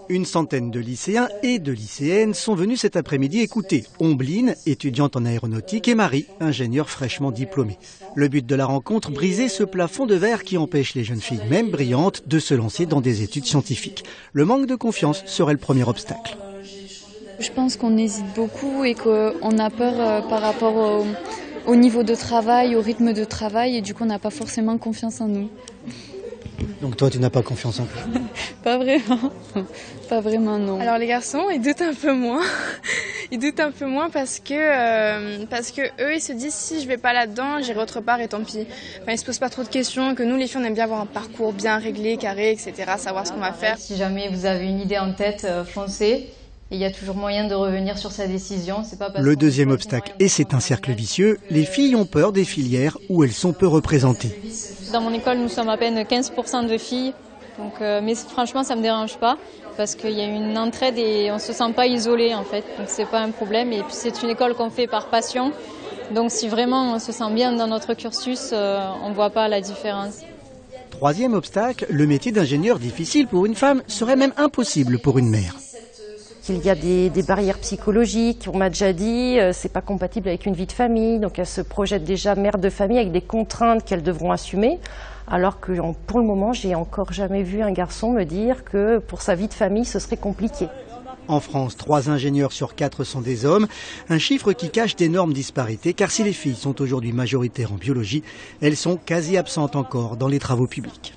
Une centaine de lycéens et de lycéennes sont venus cet après-midi écouter Ombline, étudiante en aéronautique, et Marie, ingénieure fraîchement diplômée. Le but de la rencontre, briser ce plafond de verre qui empêche les jeunes filles, même brillantes, de se lancer dans des études scientifiques. Le manque de confiance serait le premier obstacle. Je pense qu'on hésite beaucoup et qu'on a peur par rapport au niveau de travail, au rythme de travail, et du coup on n'a pas forcément confiance en nous. Donc toi, tu n'as pas confiance en toi? Pas vraiment. Pas vraiment, non. Alors les garçons, ils doutent un peu moins. Ils doutent un peu moins parce que eux, ils se disent si je vais pas là-dedans, j'irai autre part et tant pis. Enfin, ils se posent pas trop de questions, que nous, les filles, on aime bien avoir un parcours bien réglé, carré, etc., savoir ce qu'on va faire. Si jamais vous avez une idée en tête, foncez. Il y a toujours moyen de revenir sur sa décision. C'est pas parce Le deuxième obstacle, et c'est un cercle vicieux, les filles ont peur des filières où elles sont peu représentées. Dans mon école, nous sommes à peine 15% de filles, donc, mais franchement, ça me dérange pas parce qu'il y a une entraide et on se sent pas isolé en fait, donc c'est pas un problème. Et puis c'est une école qu'on fait par passion, donc si vraiment on se sent bien dans notre cursus, on voit pas la différence. Troisième obstacle, le métier d'ingénieur difficile pour une femme serait même impossible pour une mère. Il y a des barrières psychologiques, on m'a déjà dit, c'est pas compatible avec une vie de famille, donc elles se projettent déjà mère de famille avec des contraintes qu'elles devront assumer, alors que pour le moment, j'ai encore jamais vu un garçon me dire que pour sa vie de famille, ce serait compliqué. En France, 3 ingénieurs sur 4 sont des hommes, un chiffre qui cache d'énormes disparités, car si les filles sont aujourd'hui majoritaires en biologie, elles sont quasi absentes encore dans les travaux publics.